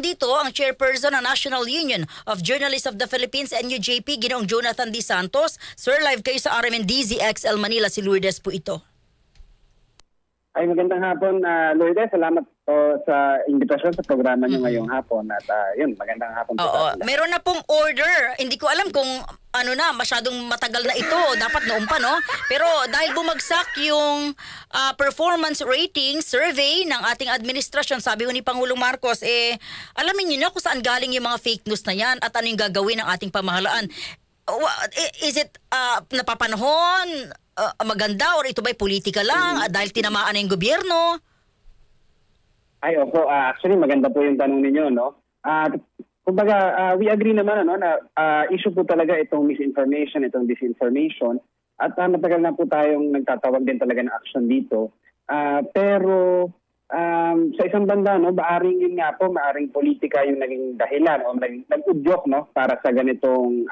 nandito ang chairperson ng National Union of Journalists of the Philippines, NUJP, Ginoong Jonathan D. Santos. Sir, live kayo sa RMNDZ XL Manila. Si Lourdes po ito. Ay, magandang hapon, Lourdes. Salamat po sa imbitasyon sa programa niyo ngayong hapon. At yun, magandang hapon po. Oo, meron na pong order. Hindi ko alam kung masyadong matagal na ito. Dapat noon pa, no? Pero dahil bumagsak yung performance rating survey ng ating administrasyon, sabi ko ni Pangulong Marcos, alamin niyo na kung saan galing yung mga fake news na yan at ano yung gagawin ng ating pamahalaan. Is it napapanahon? Maganda or ito ba'y politika lang dahil tinamaan na yung gobyerno? Ay, opo. Actually, maganda po yung tanong ninyo, no? Kumbaga, we agree naman na issue po talaga itong misinformation, itong disinformation. At matagal na po tayong nagtatawag din talaga ng action dito. Pero sa isang banda, no, maaring yun nga po, maaring politika yung naging dahilan o nag-udyok, no, para sa ganitong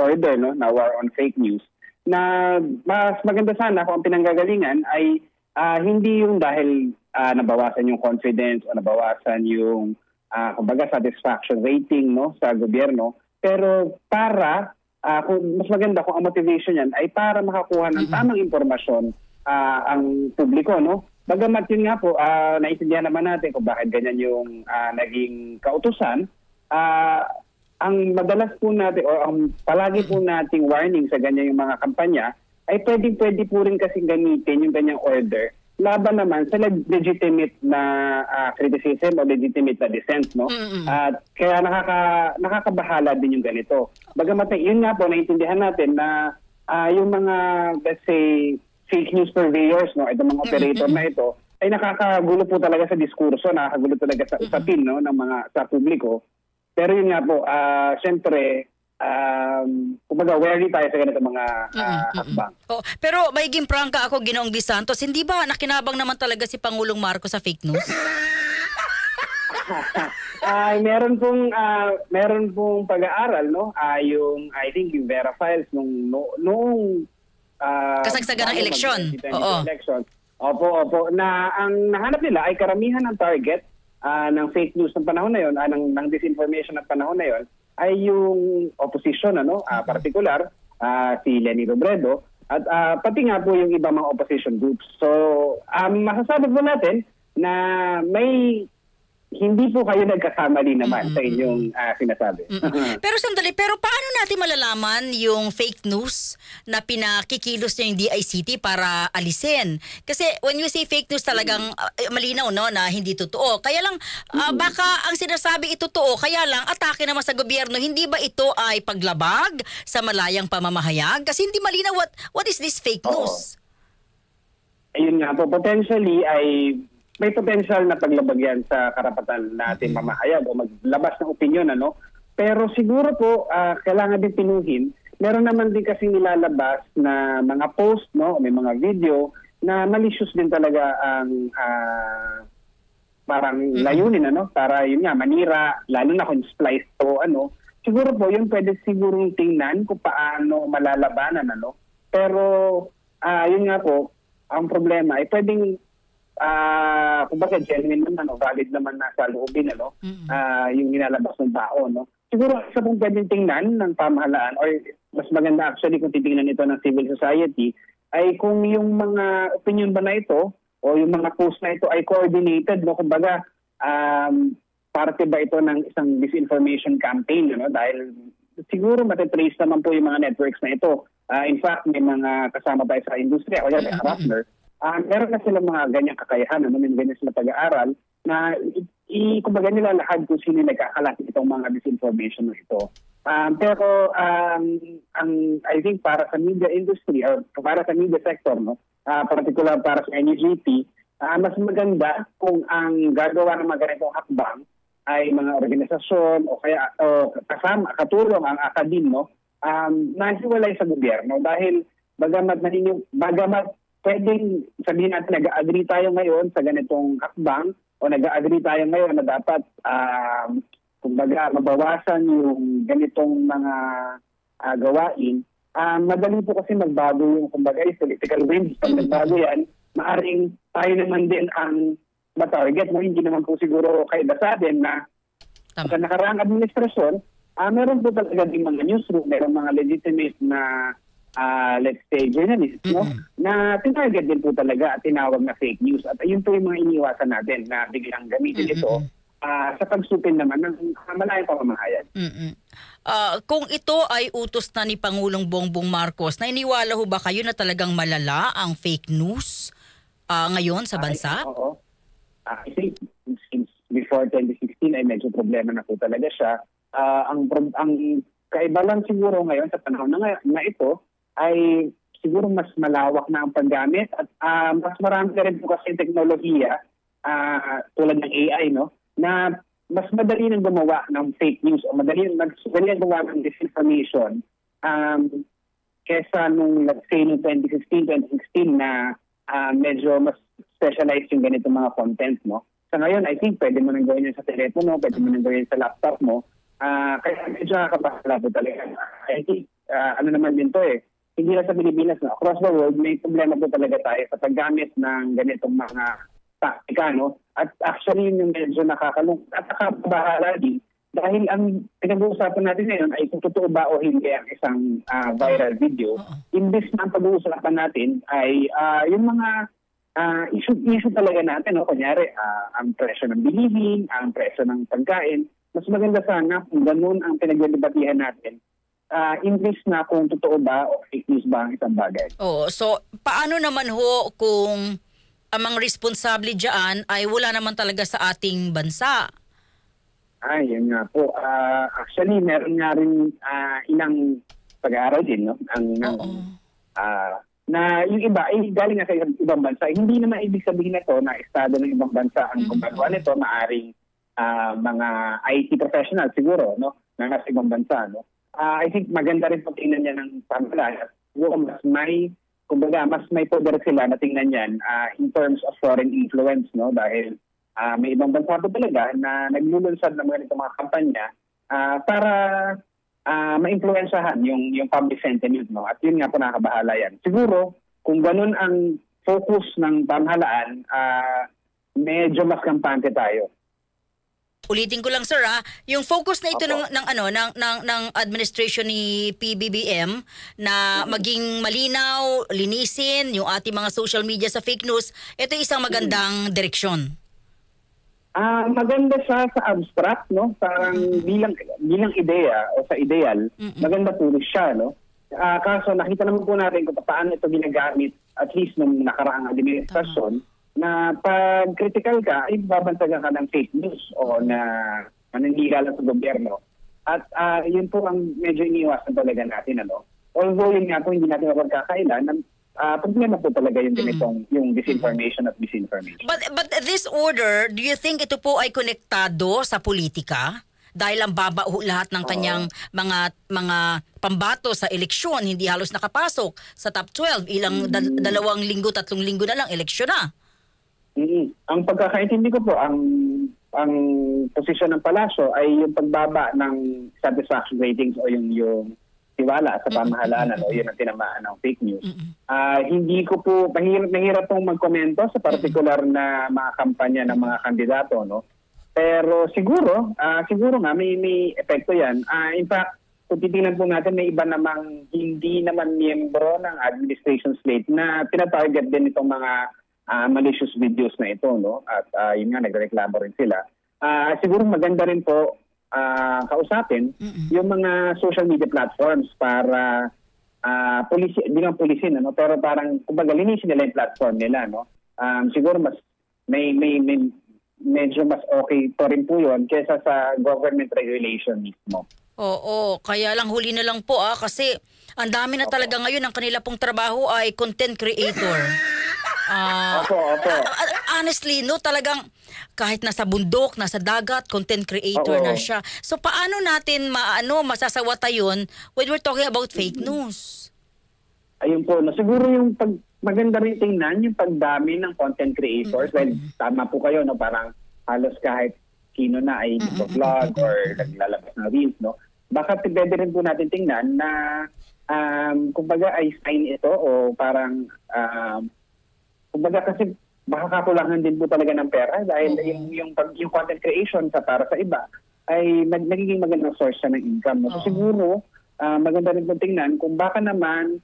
order, no, na war on fake news. Na mas maganda sana kung ang pinanggagalingan ay hindi yung dahil nabawasan yung confidence o nabawasan yung kumbaga satisfaction rating, no, sa gobyerno, pero para kung mas maganda kung ang motivation yan ay para makakuha ng tamang impormasyon ang publiko, no. Bagamat yun nga po, naintindihan naman natin kung bakit ganyan yung naging kautusan. Ang madalas po natin o ang palagi po nating warning sa ganyan yung mga kampanya ay pwede po rin kasing gamitin yung ganyang order laban naman sa legitimate na criticism o legitimate na dissent, no? At kaya nakakabahala din yung ganito. Bagamat yun nga po, naintindihan natin na yung mga, let's say, fake news purveyors, no, itong mga operator na ito, ay nakakagulo po talaga sa diskurso, nakakagulo talaga sa usapin, no, ng mga sa publiko. Pero yun nga po, siyempre, kumbaga, wary tayo sa ganito mga hakbang. Pero maiging prangka ako, Ginoong D. Santos, hindi ba nakinabang naman talaga si Pangulong Marcos sa fake news? Meron pong pag-aaral, no? I think yung Vera Files noong kasagsagan ng eleksyon. Opo. Na ang nahanap nila ay karamihan ng target ng fake news ng panahon na yon, ng disinformation ng panahon na yon, ay yung opposition, particular, si Leni Robredo, at pati nga po yung ibang mga opposition groups. So, masasabi po natin na hindi po kayo nagkakamali naman sa inyong sinasabi. Pero sandali, paano natin malalaman yung fake news na pinakikilos niya yung DICT para alisin? Kasi when you say fake news talagang malinaw, no, na hindi totoo. Kaya lang, baka ang sinasabi ito totoo, kaya lang atake naman sa gobyerno. Hindi ba ito ay paglabag sa malayang pamamahayag? Kasi hindi malinaw what is this fake news? Ayun nga po, potentially ay may potential na paglabag yan sa karapatan natin mamahayag o maglabas ng opinion, Pero siguro po, kailangan din pinuhin. Meron naman din kasi nilalabas na mga post, no, may mga video na malicious din talaga ang parang layunin, para yun nga, manira, lalo na kung splice o Siguro po, yun pwede sigurong tingnan kung paano malalabanan, Pero, yun nga po, ang problema ay pwedeng kumbaga genuine naman, valid naman na sa loobin, yung nilalabas ng tao, Siguro isa pong pwedeng tingnan ng pamahalaan or mas maganda actually kung titingnan ito ng civil society ay kung yung mga opinion ba na ito o yung mga post na ito ay coordinated, kumbaga parte ba ito ng isang disinformation campaign, dahil siguro matitrace naman po yung mga networks na ito. In fact, may mga kasama tayo sa industriya, o yan, may Harasner. Meron na silang mga ganyang kakayahan, may ganyan sila pag-aaral na kumbaga nila lahat kung sino nagkakalat itong mga disinformation na ito. Pero I think para sa media industry or para sa media sector, particular para sa NUJP, mas maganda kung ang gagawa ng mga ganitong hakbang ay mga organisasyon o kaya kasama, katulong ang akademya, nahiwalay sa gobyerno dahil bagamat pwedeng sabihin natin nag-agree tayo ngayon sa ganitong hakbang o nag-agree tayo ngayon na dapat kumbaga mabawasan yung ganitong mga gawain. Madali po kasi magbago yung kumbaga political winds. Pag nagbago yan, maaring tayo naman din ang matarget mo. Hindi naman po siguro kayo sa atin na Tama. Sa nakaraang administrasyon, meron po talaga din mga newsroom, meron mga legitimate na let's say journalist, no, na tinarget din po talaga at tinawag na fake news. At ayun po yung mga iniwasan natin na biglang gamitin ito sa pagsupin naman ng malayang pamamahayan. Kung ito ay utos na ni Pangulong Bongbong Marcos, nainiwala ho ba kayo na talagang malala ang fake news ngayon sa bansa? Oo. I think since before 2016 ay medyo problema na po talaga siya. Ang kaiba lang siguro ngayon sa panahon na ito ay siguro mas malawak na ang paggamit at mas marami na rin po kasi teknolohiya tulad ng AI, no, na mas madali nang gumawa ng fake news o madali nang gumawa ng disinformation kesa nung let's say nung 2015, 2016 na medyo mas specialized yung ganitong mga content, no. Sa ngayon, I think pwede mo nang gawin yun sa telepono, pwede mo nang gawin sa laptop mo. Kaya medyo nakakabahala po talaga. I think, ano naman din to hindi lang sa Pilipinas, no? Across the world, may problema po talaga tayo sa paggamit ng ganitong mga taktika, no? At actually, yung medyo nakakalungkot at nakabahala din dahil ang pinag-uusapan natin ngayon ay kung totoo ba o hindi ang isang viral video. Imbes na ang pag-uusapan natin ay yung mga issue talaga natin, no? Kunyari, ang presyo ng bilihin, ang presyo ng pagkain. Mas maganda sana kung ganun ang pinagdedebatihan natin. Imbes na kung totoo ba o fake news ba ang isang bagay. So paano naman ho kung ang mga responsable dyan ay wala naman talaga sa ating bansa? Yun nga po. Actually, meron nga rin ilang pag-aaral din, no? Na yung iba ay galing nga sa ibang bansa. Hindi naman ibig sabihin na to na estado ng ibang bansa ang gumagawa nito, maaring mga IT professionals siguro, no, na nasa ibang bansa, no. I think maganda rin pag tingnan niya ng pamahalaan. Mas may poder sila na tingnan yan in terms of foreign influence, no, dahil may ibang bansa po talaga na naglulunsad ng mga kampanya para ma-influensyahan yung public sentiment, no? At yun nga po nakakabahala yan. Siguro, kung ganun ang focus ng pamahalaan, medyo mas kampante tayo. Ulitin ko lang sir, yung focus na ito ng administration ni PBBM na maging malinaw, linisin yung ating mga social media sa fake news, ito isang magandang direksyon. Maganda siya sa abstract, no? Parang bilang ideya o sa ideal, maganda po siya, no? Kaso nakita naman po natin kung paano ito ginagamit at least nung nakaraang administrasyon na pag critical ka, ay babantagan ka ng fake news o na mananira lang sa gobyerno. At yun po ang medyo iniiwasan talaga natin, ano? Although yun nga po hindi natin mapagkakailan, problema po talaga yung ganitong yung disinformation at misinformation. But this order, do you think ito po ay konektado sa politika? Dahil ang babao lahat ng kanyang mga pambato sa eleksyon, hindi halos nakapasok sa top 12. Ilang 2 linggo, 3 linggo na lang, eleksyon na. Ang pagkakaintindi ko po, ang posisyon ng palasyo ay yung pagbaba ng satisfaction ratings o yung tiwala sa pamahalaan, o yun ang tinamaan ng fake news. Hindi ko po, mahirap pong magkomento sa particular na mga kampanya ng mga kandidato, no? Pero siguro nga may epekto yan. In fact, kung titingnan po natin, may iba namang hindi naman miyembro ng administration slate na pinatarget din itong mga malicious videos na ito, no? At yun nga, nagreklamo rin sila. Siguro maganda rin po kausapin yung mga social media platforms para hindi nga polisin, ano? Pero parang, kumbaga, linisin nila yung platform nila, no? Siguro mas medyo mas okay pa rin po yun kesa sa government regulation mismo. Oo, kaya lang huli na lang po kasi ang dami na talaga ngayon ang kanila pong trabaho ay content creator. Opo. Honestly, no, talagang kahit nasa bundok, nasa dagat, content creator na siya. So paano natin masasawata yun when we're talking about fake news? Ayun po, siguro yung maganda rin tingnan yung pagdami ng content creators. Well, tama po kayo, no? Parang halos kahit sino na ay vlog or naglalabas ng reels, no? Baka pwede rin po natin tingnan na kumbaga ay sign ito o parang kumbaga kasi baka kakulangan din po talaga ng pera dahil yung content creation para sa iba ay nagiging magandang source siya ng income. No? So siguro, maganda rin po tingnan kung baka naman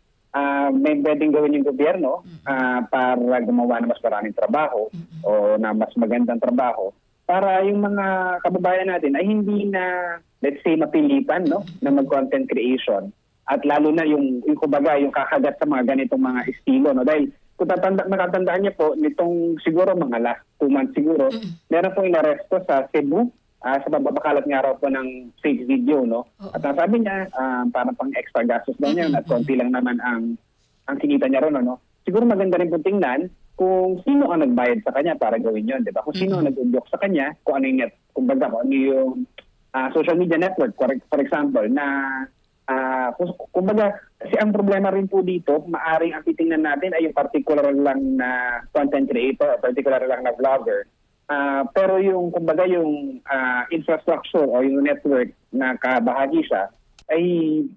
may pwedeng gawin yung gobyerno para gumawa ng mas maraming trabaho o na mas magandang trabaho para yung mga kababayan natin ay hindi na, let's say, mapilitan no, na mag-content creation. At lalo na yung kumbaga, yung kakagat sa mga ganitong mga estilo. No? Dahil kung nakatandaan niya po, nitong siguro mga last 2 months siguro, meron po inaresto sa Cebu sa pagbabakalat nga raw po ng fake video. No? At sabi niya, parang pang extra gastos daw niya at konti lang naman ang kinita niya ron. No? Siguro maganda rin po tingnan kung sino ang nagbayad sa kanya para gawin yun, di ba? Kung sino ang nag-undyok sa kanya, kung ano yung kumbaga, kung ano yung social media network, for example, na kumbaga, kasi ang problema rin po dito, maaring ang titingnan natin ay yung particular lang na content creator, particular lang na vlogger. Pero yung, kumbaga, yung infrastructure o yung network na kabahagi siya, ay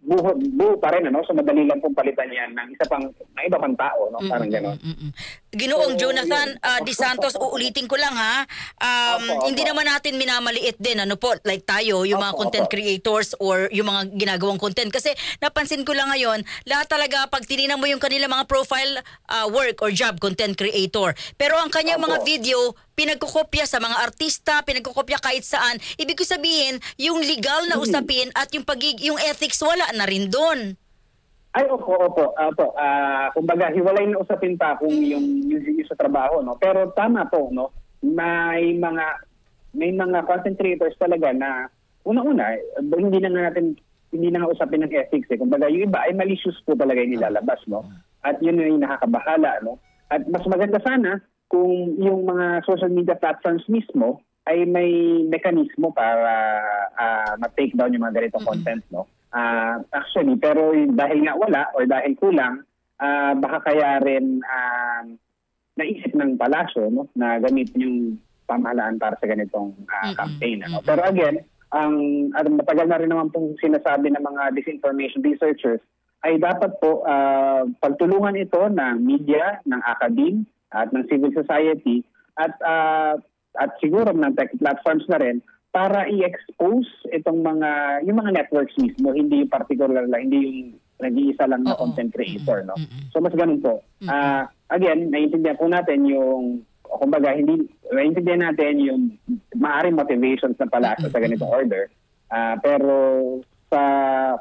buo pa rin, ano? So madali lang pong palitan yan ng iba pang tao, no? Parang gano'n. Ginoong Jonathan De Santos, uulitin ko lang ha. Hindi naman natin minamaliit din, ano po, like tayo, yung mga content creators or yung mga ginagawang content. Kasi napansin ko lang ngayon, lahat talaga, pag tinignan mo yung kanila mga profile work or job, content creator. Pero ang kanyang mga video, pinagkukopya sa mga artista, pinagkukopya kahit saan. Ibig ko sabihin, yung legal na usapin at yung yung ethics, wala na rin doon. Ay, opo. Kumbaga, hiwalay na usapin pa kung yung sa trabaho, no? Pero tama po, no? May mga content creators talaga na una-una, hindi na nga usapin ng ethics. Kumbaga, yung iba ay malicious po talaga yung nilalabas, no? At yun yung nakakabahala, no? At mas maganda sana kung yung mga social media platforms mismo ay may mekanismo para ma-take down yung mga ganitong content, no? Actually, pero dahil nga wala or dahil kulang, baka kaya rin naisip ng palasyo, no, na gamitin yung pamahalaan para sa ganitong campaign. Ano? Pero again, ang matagal na rin naman pong sinasabi ng mga disinformation researchers ay dapat po pagtulungan ito ng media, ng academe, at ng civil society at siguro ng tech platforms na rin para i-expose yung mga networks mismo, hindi yung particular lang, hindi yung nag-iisa lang na content creator, no? So mas ganun po. Again, naiintindihan po natin yung kumbaga naiintindihan natin yung maaring motivations na pala sa ganitong order. Pero sa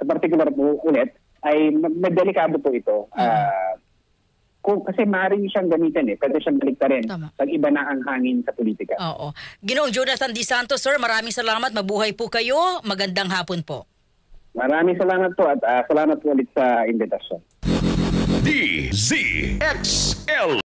particular po ulit ay delikado po ito. Kasi maaaring siyang gamitin pwede siyang baliktarin pag iba na ang hangin sa politika. Oo. Ginoong Jonathan De Santos, sir, maraming salamat. Mabuhay po kayo. Magandang hapon po. Maraming salamat po at salamat po ulit sa invitasyon. DZXL